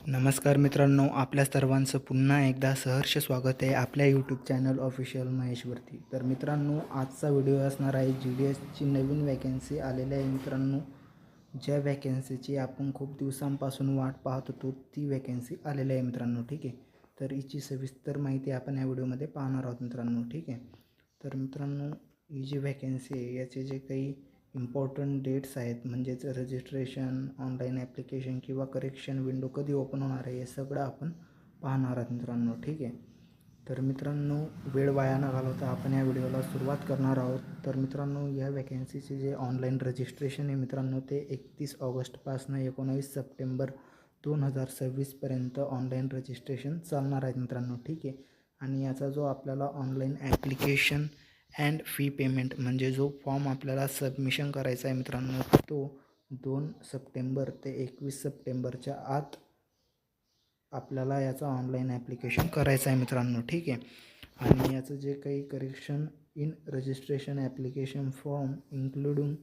नमस्कार मित्रांनो, आपल्या सर्वांचं पुन्हा एकदा सहर्ष स्वागत आहे आपल्या यूट्यूब चॅनल ऑफिशियल महेशवरती. तर मित्रांनो, आजचा व्हिडिओ असणार आहे GDSची नवीन वॅकन्सी आलेल्या आहे. मित्रांनो, ज्या वॅकन्सीची आपण खूप दिवसांपासून वाट पाहत होतो ती वॅकन्सी आलेली आहे मित्रांनो. ठीक आहे, तर हिची सविस्तर माहिती आपण या व्हिडिओमध्ये पाहणार आहोत मित्रांनो. ठीक आहे, तर मित्रांनो, ही जी वॅकन्सी आहे याचे जे काही इम्पॉर्टंट डेट्स आहेत, म्हणजेच रजिस्ट्रेशन, ऑनलाईन ॲप्लिकेशन किंवा करेक्शन विंडो कधी ओपन होणार आहे हे सगळं आपण पाहणार आहोत मित्रांनो. ठीक आहे, तर मित्रांनो, वेळ वाया न घालवता आपण या व्हिडिओला सुरुवात करणार आहोत. तर मित्रांनो, या वॅकन्सीचे जे ऑनलाईन रजिस्ट्रेशन आहे मित्रांनो, ते 31 ऑगस्टपासून 19 सप्टेंबर 2026पर्यंत ऑनलाईन रजिस्ट्रेशन चालणार आहे मित्रांनो. ठीक आहे, आणि याचा जो आपल्याला online application and fee payment म्हणजे जो फॉर्म आपल्याला सबमिशन करायचा आहे मित्रांनो, तो 2 सप्टेंबर ते 21 सप्टेंबरच्या आत आपल्याला याचा ऑनलाईन ॲप्लिकेशन करायचं आहे मित्रांनो. ठीक आहे, आणि याचं जे काही correction in registration application form including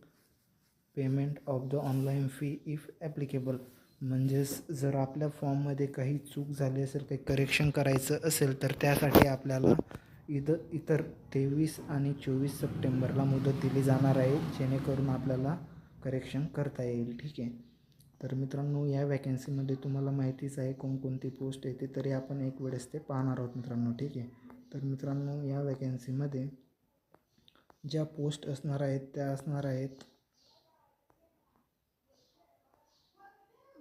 payment of the online fee if applicable, म्हणजेच जर आपल्या फॉर्ममध्ये काही चूक झाली असेल, काही करेक्शन करायचं असेल तर त्यासाठी आपल्याला इतर 23 आणि 24 सप्टेंबरला मुदत दिली जाणार आहे, जेणेकरून आपल्याला करेक्शन करता येईल. ठीक आहे, तर मित्रांनो, या वॅकन्सीमध्ये तुम्हाला माहितीच आहे कोणकोणती पोस्ट येते, तरी आपण एक वेळेस ते पाहणार आहोत मित्रांनो. ठीक आहे, तर मित्रांनो, या वॅकन्सीमध्ये ज्या पोस्ट असणार आहेत त्या असणार आहेत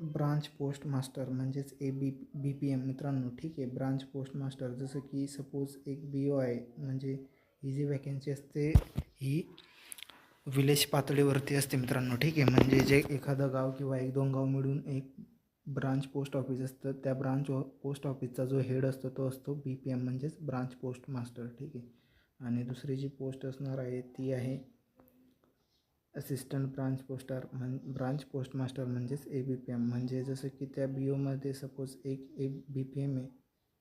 ब्रांच पोस्ट मास्टर म्हणजेच BPM मित्रांनो. ठीक आहे, ब्रांच पोस्ट मास्टर, जसं की सपोज एक BO आहे, म्हणजे ही जी वॅकन्सी असते ही विलेज पातळीवरती असते मित्रांनो. ठीक आहे, म्हणजे जे एखादं गाव किंवा 1-2 गाव मिळून एक ब्रांच पोस्ट ऑफिस असतं, त्या ब्रांच पोस्ट ऑफिसचा जो हेड असतो तो असतो BPM म्हणजेच ब्रांच पोस्ट मास्टर. ठीक आहे, आणि दुसरी जी पोस्ट असणार आहे ती आहे असिस्टंट ब्रांच पोस्ट मास्टर म्हणजेच ABPM. म्हणजे जसं की त्या BOमध्ये सपोज एक BPM आहे,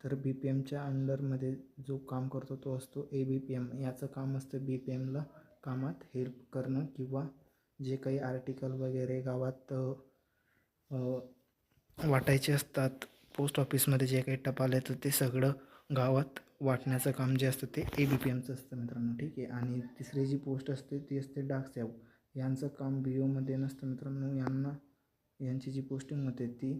तर BPMच्या अंडरमध्ये जो काम करतो तो असतो ABPM. याचं काम असतं BPMला कामात हेल्प करणं किंवा जे काही आर्टिकल वगैरे गावात वाटायचे असतात, पोस्ट ऑफिसमध्ये जे काही टपाल येतं ते सगळं गावात वाटण्याचं काम जे असतं ते ABPMचं असतं मित्रांनो. ठीक आहे, आणि तिसरी जी पोस्ट असते ती असते डाकसेवक. यांचं काम BOमध्ये नसतं मित्रांनो. यांची जी पोस्टिंग होते ती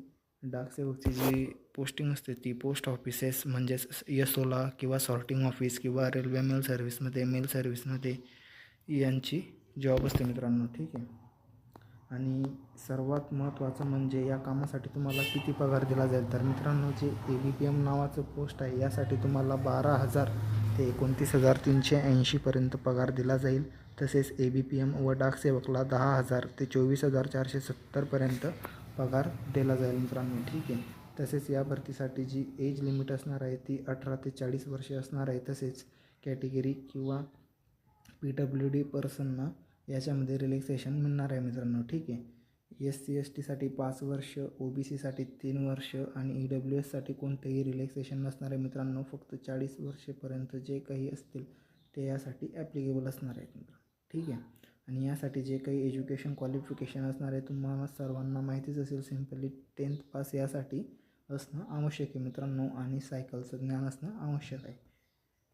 डाकसेवकची जी पोस्टिंग असते ती पोस्ट ऑफिसेस म्हणजेच SOला किंवा सॉर्टिंग ऑफिस किंवा रेल्वे मेल सर्व्हिसमध्ये यांची जॉब असते मित्रांनो. ठीक आहे, आणि सर्वात महत्त्वाचं म्हणजे या कामासाठी तुम्हाला किती पगार दिला जाईल, तर मित्रांनो, जे ABPM नावाचं पोस्ट आहे यासाठी तुम्हाला 12,000 ते 29,380पर्यंत पगार दिला जाईल. तसेच ABPM व डाकसेवकला 10,000 ते 24,470पर्यंत पगार दिला जाईल मित्रांनो. ठीक आहे, तसेच या भरतीसाठी जी एज लिमिट असणार आहे ती 18 ते 40 वर्षे असणार आहे. तसेच कॅटेगरी किंवा PWD पर्सनना याच्यामध्ये रिलॅक्सेशन मिळणार आहे मित्रांनो. ठीक आहे, SC/STसाठी 5 वर्ष, OBCसाठी 3 वर्ष आणि EWSसाठी कोणतेही रिलॅक्सेशन नसणार आहे मित्रांनो. फक्त 40 वर्षेपर्यंत जे काही असतील ते यासाठी ॲप्लिकेबल असणार आहेत मित्रांनो. ठीक आहे, आणि यासाठी जे काही एज्युकेशन क्वालिफिकेशन असणार आहे तुम्हाला सर्वांना माहितीच असेल, सिम्पली 10th पास यासाठी असणं आवश्यक आहे मित्रांनो, आणि सायकलचं ज्ञान असणं आवश्यक आहे.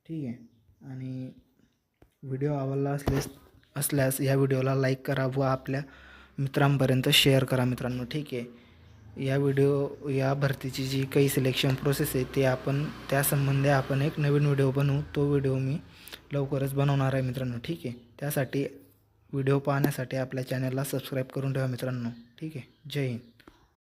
ठीक आहे, आणि व्हिडिओ आवडला असल्यास या व्हिडिओला लाईक करा व आपल्या मित्रांपर्यंत शेअर करा मित्रांनो. ठीक आहे, या भरतीची जी काही सिलेक्शन प्रोसेस आहे ते त्यासंबंधी आपण एक नवीन व्हिडिओ बनवू. तो व्हिडिओ मी लवकरच बनवणार आहे मित्रांनो. ठीक आहे, त्यासाठी व्हिडिओ पाहण्यासाठी आपल्या चॅनलला सबस्क्राईब करून ठेवा मित्रांनो. ठीक आहे, जय हिंद.